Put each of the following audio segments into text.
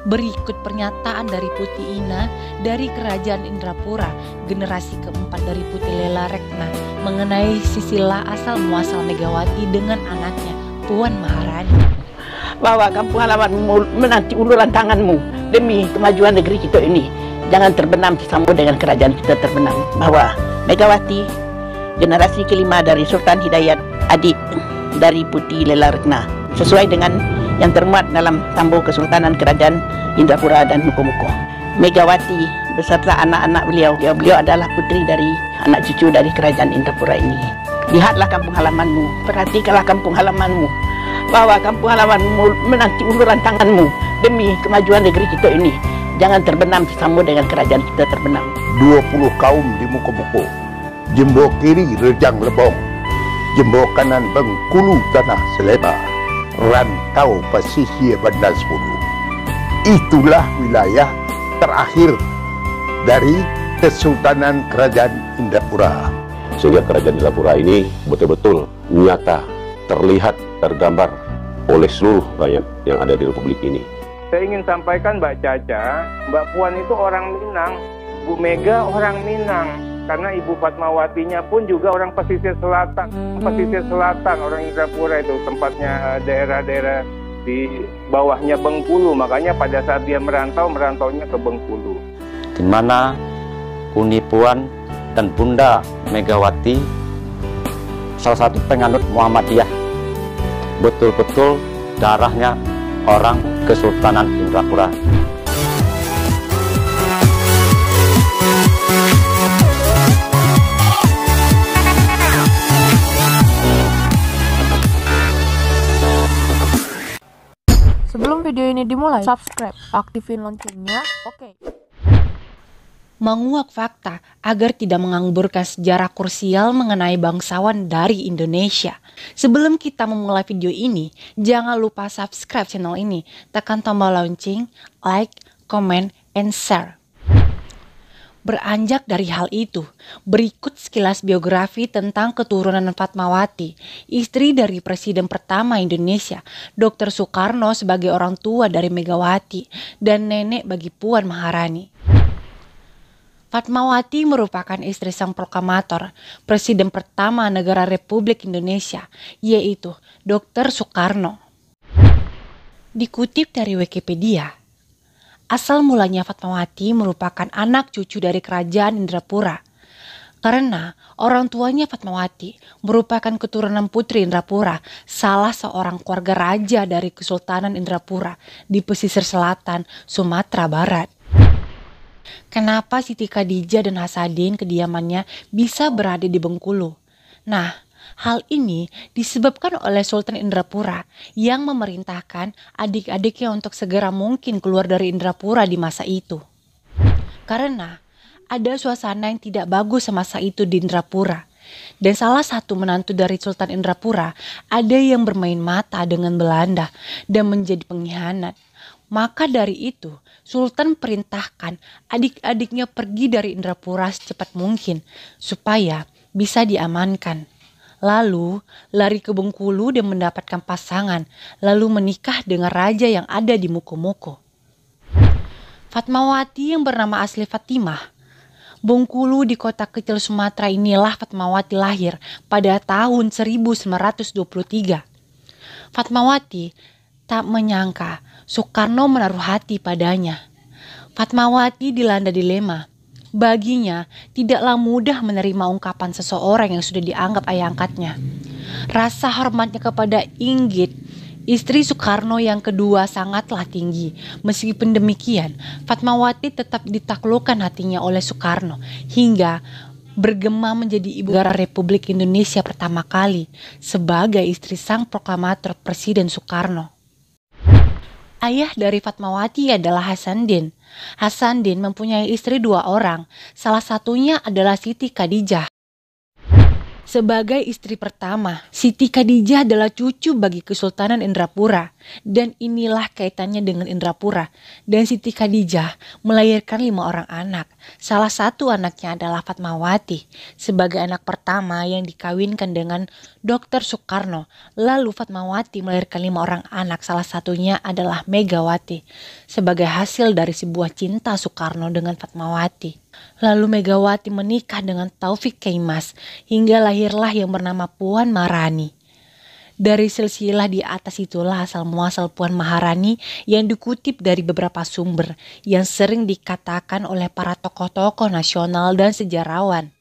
Berikut pernyataan dari Putih Ina dari Kerajaan Indrapura, generasi keempat dari Putih Lela Retna, mengenai silsilah asal muasal Megawati dengan anaknya Puan Maharani. Bahwa kampung halamanmu menanti uluran tanganmu demi kemajuan negeri kita ini. Jangan terbenam bersama dengan kerajaan kita terbenam. Bahwa Megawati, generasi kelima dari Sultan Hidayat, adik dari Putih Lela Retna, sesuai dengan yang termuat dalam Tambur Kesultanan Kerajaan Indrapura dan Muko-Muko. Megawati beserta anak-anak beliau adalah putri dari anak cucu dari Kerajaan Indrapura ini. Lihatlah kampung halamanmu, perhatikanlah kampung halamanmu, bahwa kampung halamanmu menanti uluran tanganmu demi kemajuan negeri kita ini. Jangan terbenam bersama dengan kerajaan kita terbenam. 20 kaum di Muko-Muko, jembo kiri Rejang Lebong, jembo kanan Bengkulu Tanah Seleba, rantau pesisir Bandar Sepuluh. Itulah wilayah terakhir dari Kesultanan Kerajaan Indrapura. Sehingga Kerajaan Indrapura ini betul-betul nyata, terlihat, tergambar oleh seluruh rakyat yang ada di Republik ini. Saya ingin sampaikan Mbak Caca, Mbak Puan itu orang Minang, Bu Mega orang Minang, karena Ibu Fatmawatinya pun juga orang pesisir selatan, orang Indrapura itu tempatnya daerah-daerah di bawahnya Bengkulu, makanya pada saat dia merantaunya ke Bengkulu. Di mana Uni Puan dan Bunda Megawati salah satu penganut Muhammadiyah, betul-betul darahnya orang Kesultanan Indrapura. Sebelum video ini dimulai, subscribe, aktifin loncengnya, oke. Menguak fakta agar tidak mengangburkan sejarah krusial mengenai bangsawan dari Indonesia. Sebelum kita memulai video ini, jangan lupa subscribe channel ini, tekan tombol lonceng, like, comment, and share. Beranjak dari hal itu, berikut sekilas biografi tentang keturunan Fatmawati, istri dari Presiden pertama Indonesia, Dr. Soekarno sebagai orang tua dari Megawati, dan nenek bagi Puan Maharani. Fatmawati merupakan istri sang proklamator, Presiden pertama negara Republik Indonesia, yaitu Dr. Soekarno. Dikutip dari Wikipedia, asal mulanya Fatmawati merupakan anak cucu dari Kerajaan Indrapura. Karena orang tuanya Fatmawati merupakan keturunan Putri Indrapura, salah seorang keluarga raja dari Kesultanan Indrapura di pesisir selatan Sumatera Barat. Kenapa Siti Khadijah dan Hasaddin kediamannya bisa berada di Bengkulu? Nah, hal ini disebabkan oleh Sultan Indrapura yang memerintahkan adik-adiknya untuk segera mungkin keluar dari Indrapura di masa itu. Karena ada suasana yang tidak bagus semasa itu di Indrapura. Dan salah satu menantu dari Sultan Indrapura ada yang bermain mata dengan Belanda dan menjadi pengkhianat. Maka dari itu, Sultan perintahkan adik-adiknya pergi dari Indrapura secepat mungkin supaya bisa diamankan. Lalu lari ke Bengkulu dan mendapatkan pasangan, lalu menikah dengan raja yang ada di Muko-Muko. Fatmawati yang bernama asli Fatimah. Bengkulu di kota kecil Sumatera inilah Fatmawati lahir pada tahun 1923. Fatmawati tak menyangka Soekarno menaruh hati padanya. Fatmawati dilanda dilema. Baginya tidaklah mudah menerima ungkapan seseorang yang sudah dianggap ayah angkatnya. Rasa hormatnya kepada Inggit, istri Soekarno yang kedua, sangatlah tinggi. Meskipun demikian, Fatmawati tetap ditaklukkan hatinya oleh Soekarno hingga bergema menjadi ibu negara Republik Indonesia pertama kali sebagai istri sang proklamator Presiden Soekarno. Ayah dari Fatmawati adalah Hasaddin. Hasaddin mempunyai istri 2 orang, salah satunya adalah Siti Khadijah. Sebagai istri pertama, Siti Khadijah adalah cucu bagi Kesultanan Indrapura. Dan inilah kaitannya dengan Indrapura. Dan Siti Khadijah melahirkan 5 orang anak. Salah satu anaknya adalah Fatmawati sebagai anak pertama yang dikawinkan dengan Dr. Soekarno. Lalu Fatmawati melahirkan 5 orang anak, salah satunya adalah Megawati sebagai hasil dari sebuah cinta Soekarno dengan Fatmawati. Lalu Megawati menikah dengan Taufik Kemas hingga lahirlah yang bernama Puan Maharani. Dari silsilah di atas itulah asal muasal Puan Maharani yang dikutip dari beberapa sumber yang sering dikatakan oleh para tokoh-tokoh nasional dan sejarawan.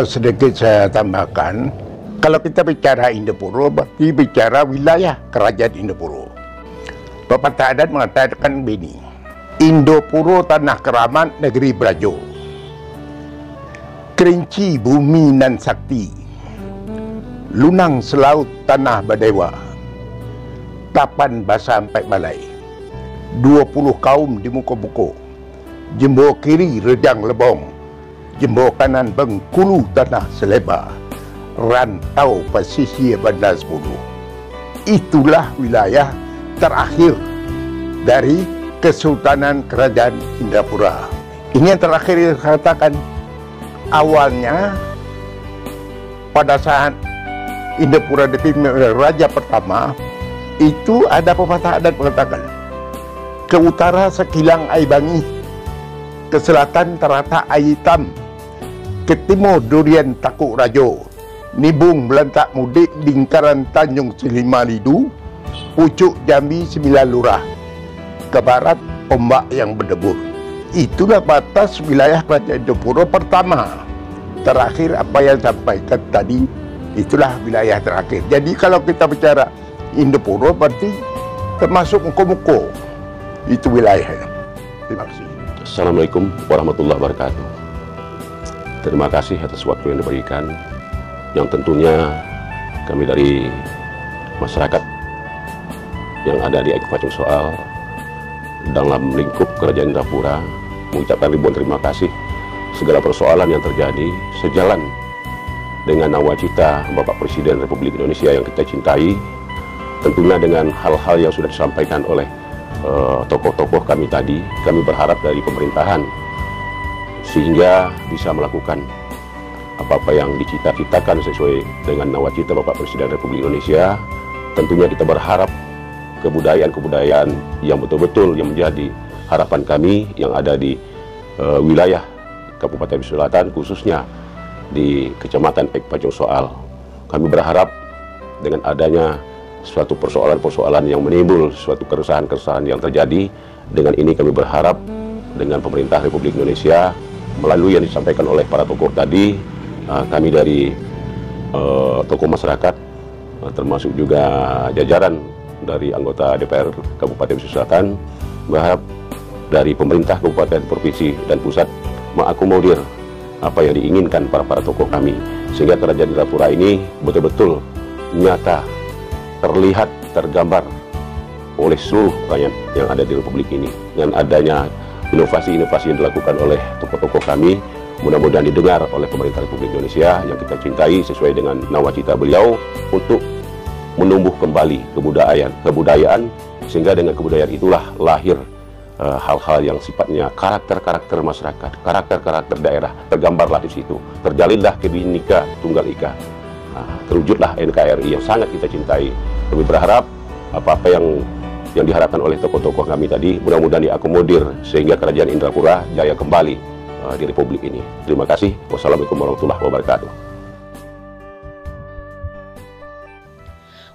Sedikit saya tambahkan, kalau kita bicara Indopuro berarti bicara wilayah kerajaan Indopuro. Pepatah adat mengatakan begini, Indopuro tanah keramat negeri Brajo, kerinci bumi nan sakti, lunang selaut tanah badewa, tapan basa sampai balai, 20 kaum di muka buku, jembo kiri redang lebong, jembo kanan Bengkulu tanah selebar, rantau pesisir Bandar 10. Itulah wilayah terakhir dari Kesultanan Kerajaan Indrapura. Ini yang terakhir yang saya katakan. Awalnya pada saat Indrapura dipimpin oleh Raja pertama, itu ada pepatah adat mengatakan, ke utara sekilang air bangi, ke selatan terata air hitam, ke timur durian takuk rajo, nibung belantak mudik lingkaran Tanjung Selima Lidu, pucuk Jambi 9 lurah, ke barat ombak yang berdebur. Itulah batas wilayah Kerajaan Indopuro pertama. Terakhir apa yang sampaikan tadi, itulah wilayah terakhir. Jadi kalau kita bicara Indopuro berarti termasuk muko-muko. Itu wilayahnya. Terima kasih. Assalamualaikum warahmatullahi wabarakatuh. Terima kasih atas waktu yang diberikan, yang tentunya kami dari masyarakat yang ada di Ekpacung Soal dalam lingkup Kerajaan Indrapura mengucapkan ribuan terima kasih segala persoalan yang terjadi sejalan dengan nawacita Bapak Presiden Republik Indonesia yang kita cintai, tentunya dengan hal-hal yang sudah disampaikan oleh tokoh-tokoh kami tadi. Kami berharap dari pemerintahan sehingga bisa melakukan apa-apa yang dicita-citakan sesuai dengan nawacita Bapak Presiden Republik Indonesia. Tentunya kita berharap kebudayaan-kebudayaan yang betul-betul yang menjadi harapan kami yang ada di wilayah Kabupaten Selatan, khususnya di Kecamatan Ekpacung Soal. Kami berharap dengan adanya suatu persoalan-persoalan yang menimbul, suatu keresahan-keresahan yang terjadi, dengan ini kami berharap dengan pemerintah Republik Indonesia melalui yang disampaikan oleh para tokoh tadi, kami dari tokoh masyarakat termasuk juga jajaran dari anggota DPR Kabupaten Selatan berharap dari pemerintah kabupaten, provinsi dan pusat mengakomodir apa yang diinginkan para tokoh kami, sehingga Kerajaan Indrapura ini betul-betul nyata, terlihat, tergambar oleh seluruh rakyat yang ada di Republik ini. Dengan adanya inovasi-inovasi yang dilakukan oleh tokoh-tokoh kami, mudah-mudahan didengar oleh pemerintah Republik Indonesia yang kita cintai sesuai dengan nawacita beliau untuk menumbuh kembali kebudayaan, sehingga dengan kebudayaan itulah lahir hal-hal yang sifatnya karakter-karakter masyarakat, karakter-karakter daerah, tergambarlah di situ, terjalinlah Bhinneka Tunggal Ika, terwujudlah NKRI yang sangat kita cintai. Kami berharap apa-apa yang diharapkan oleh tokoh-tokoh kami tadi mudah-mudahan diakomodir sehingga Kerajaan Indrapura jaya kembali di Republik ini. Terima kasih. Wassalamualaikum warahmatullahi wabarakatuh.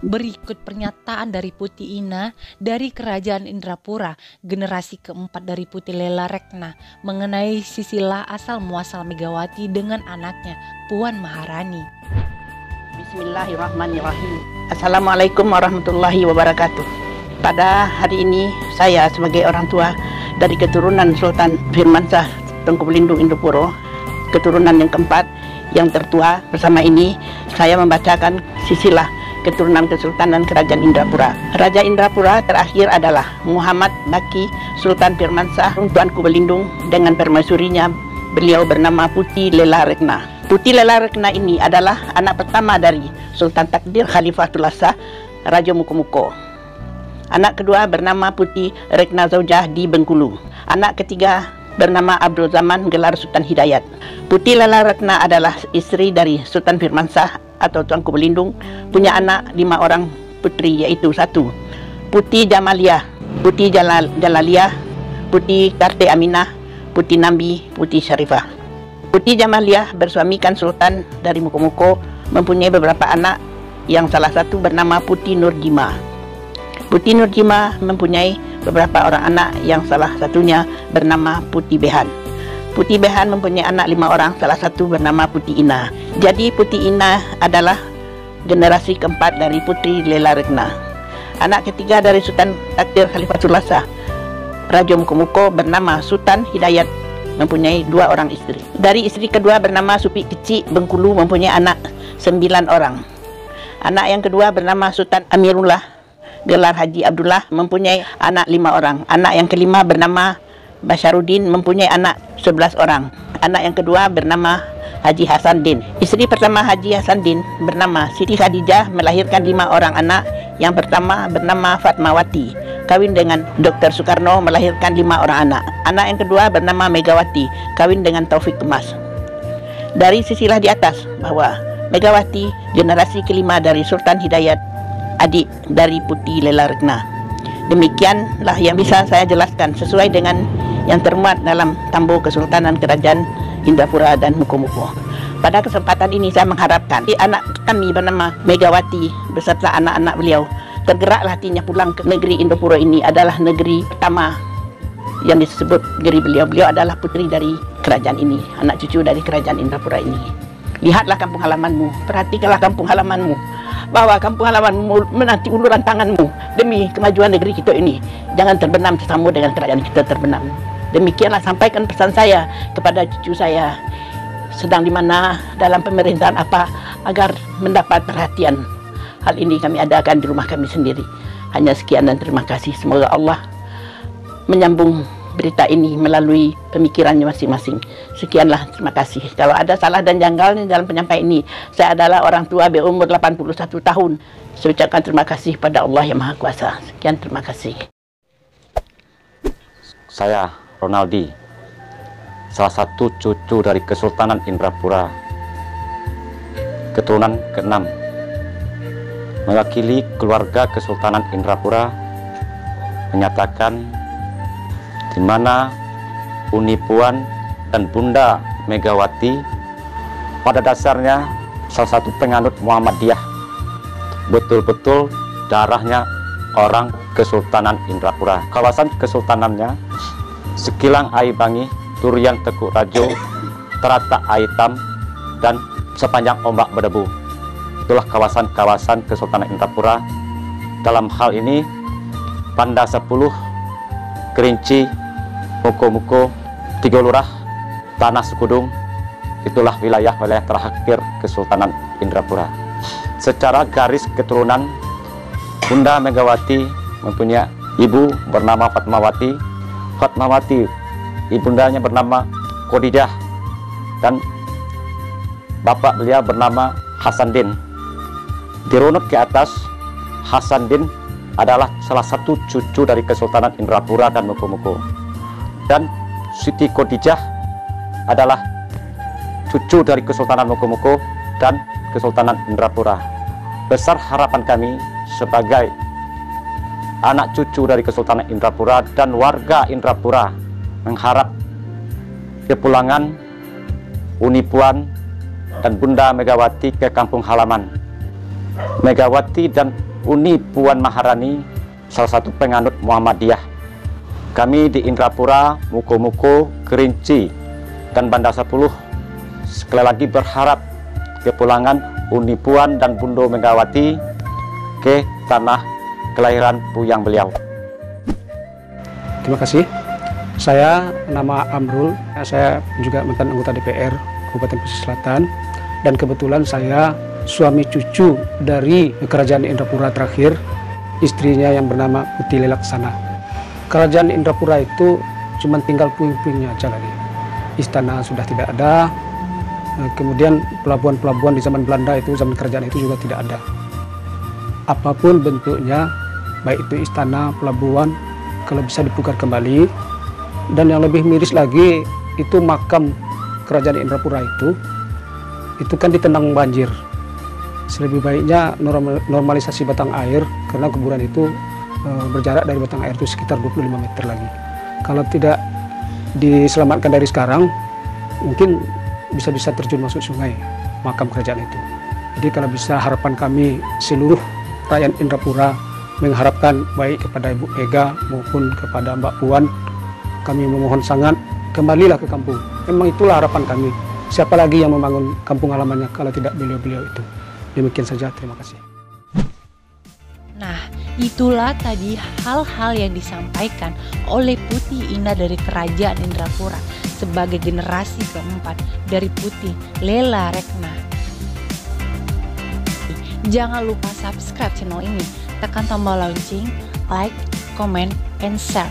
Berikut pernyataan dari Putih Ina dari Kerajaan Indrapura, generasi keempat dari Putih Lela Rekna, mengenai silsilah asal muasal Megawati dengan anaknya, Puan Maharani. Bismillahirrahmanirrahim. Assalamualaikum warahmatullahi wabarakatuh. Pada hari ini saya sebagai orang tua dari keturunan Sultan Firmansyah Tengku Belindung Indopuro, keturunan yang keempat, yang tertua, bersama ini saya membacakan silsilah keturunan Kesultanan Kerajaan Indrapura. Raja Indrapura terakhir adalah Muhammad Baki Sultan Firmansyah Tuanku Belindung dengan permaisurinya, beliau bernama Putih Lela Rekna. Putih Lela Rekna ini adalah anak pertama dari Sultan Takdir Khalifatul Asa Raja Mukomuko. Anak kedua bernama Putih Rekna Zaujah di Bengkulu. Anak ketiga bernama Abdul Zaman gelar Sultan Hidayat. Putih Lela Rekna adalah istri dari Sultan Firmansyah atau Tuanku Belindung, punya anak 5 orang putri, yaitu 1 Putih Jamalia, Putih Jalalia, Putih Karte Aminah, Putih Nambi, Putih Syarifah. Putih Jamalia bersuamikan Sultan dari Mukomuko, mempunyai beberapa anak yang salah satu bernama Putih Nurjima. Putih Nurjima mempunyai beberapa orang anak yang salah satunya bernama Putih Behan. Putih Behan mempunyai anak 5 orang, salah satu bernama Putih Ina. Jadi Putih Ina adalah generasi keempat dari Putri Lela Rekna. Anak ketiga dari Sultan Takdir Khalifatul Asa Raja Mukomuko bernama Sultan Hidayat, mempunyai 2 orang istri. Dari istri kedua bernama Supi Kecik Bengkulu, mempunyai anak 9 orang. Anak yang kedua bernama Sultan Amirullah gelar Haji Abdullah, mempunyai anak 5 orang. Anak yang kelima bernama Basharuddin, mempunyai anak 11 orang. Anak yang kedua bernama Haji Hasanuddin. Istri pertama Haji Hasanuddin bernama Siti Khadijah, melahirkan 5 orang anak. Yang pertama bernama Fatmawati, kawin dengan Dr. Soekarno, melahirkan 5 orang anak. Anak yang kedua bernama Megawati, kawin dengan Taufik Kemas. Dari silsilah di atas bahwa Megawati generasi kelima dari Sultan Hidayat, adik dari Putih Lela Rekna. Demikianlah yang bisa saya jelaskan sesuai dengan yang termuat dalam Tambo Kesultanan Kerajaan Indrapura dan Mukomuko. Pada kesempatan ini saya mengharapkan anak kami bernama Megawati beserta anak-anak beliau tergeraklah hatinya pulang ke negeri Indopuro. Ini adalah negeri pertama yang disebut negeri beliau. Beliau adalah putri dari kerajaan ini, anak cucu dari kerajaan Indrapura ini. Lihatlah kampung halamanmu, perhatikanlah kampung halamanmu, bahwa kampung halamanmu menanti uluran tanganmu demi kemajuan negeri kita ini. Jangan terbenam sesama dengan kerajaan kita terbenam. Demikianlah sampaikan pesan saya kepada cucu saya, sedang di mana, dalam pemerintahan apa, agar mendapat perhatian. Hal ini kami adakan di rumah kami sendiri. Hanya sekian dan terima kasih. Semoga Allah menyambung berita ini melalui pemikirannya masing-masing. Sekianlah, terima kasih. Kalau ada salah dan janggal dalam penyampaian ini, saya adalah orang tua berumur 81 tahun. Saya ucapkan terima kasih pada Allah yang Maha Kuasa. Sekian, terima kasih. Saya Ronaldi, salah satu cucu dari Kesultanan Indrapura, keturunan ke-6, mewakili keluarga Kesultanan Indrapura menyatakan di mana Uni Puan dan Bunda Megawati pada dasarnya salah satu penganut Muhammadiyah, betul-betul darahnya orang Kesultanan Indrapura. Kawasan kesultanannya Sekilang Aibangi, Turian Tekuk Rajo, Terata Aitam, dan sepanjang ombak berdebu. Itulah kawasan-kawasan Kesultanan Indrapura. Dalam hal ini Panda 10, Kerinci, Muko-Muko, Tiga Lurah, Tanah Sukudung, itulah wilayah-wilayah terakhir Kesultanan Indrapura. secara garis keturunan Bunda Megawati mempunyai ibu bernama Fatmawati. Fatmawati ibundanya bernama Khadijah dan bapak beliau bernama Hasanuddin. Dirunut ke atas, Hasanuddin adalah salah satu cucu dari Kesultanan Indrapura dan Muko-Muko, dan Siti Khadijah adalah cucu dari Kesultanan Muko-Muko dan Kesultanan Indrapura. Besar harapan kami sebagai anak cucu dari Kesultanan Indrapura dan warga Indrapura mengharap kepulangan Uni Puan dan Bunda Megawati ke kampung halaman. Megawati dan Uni Puan Maharani salah satu penganut Muhammadiyah. Kami di Indrapura, Muko-Muko, Kerinci, dan Banda 10 sekali lagi berharap kepulangan Uni Puan dan Bunda Megawati ke tanah kelahiran buyang beliau. Terima kasih. Saya nama Amrul, saya juga mantan anggota DPR Kabupaten Pesisir Selatan, dan kebetulan saya suami cucu dari Kerajaan Indrapura terakhir, istrinya yang bernama Putih Lelaksana. Kerajaan Indrapura itu cuma tinggal puing-puingnya aja lagi. Istana sudah tidak ada, kemudian pelabuhan-pelabuhan di zaman Belanda itu, zaman kerajaan itu juga tidak ada. Apapun bentuknya, baik itu istana, pelabuhan, kalau bisa dipugar kembali. Dan yang lebih miris lagi, itu makam Kerajaan Indrapura itu kan ditendang banjir. Selebih baiknya normalisasi batang air, karena kuburan itu berjarak dari batang air itu sekitar 25 meter lagi. Kalau tidak diselamatkan dari sekarang, mungkin bisa terjun masuk sungai makam kerajaan itu. Jadi kalau bisa, harapan kami seluruh rakyat Indrapura mengharapkan baik kepada Ibu Mega maupun kepada Mbak Puan, kami memohon sangat, kembalilah ke kampung. Memang itulah harapan kami. Siapa lagi yang membangun kampung halamannya kalau tidak beliau-beliau itu. Demikian saja, terima kasih. Nah, itulah tadi hal-hal yang disampaikan oleh Putih Indah dari Kerajaan Indrapura sebagai generasi keempat dari Putih Lela Rekna. Jangan lupa subscribe channel ini, tekan tombol lonceng, like, comment, and share.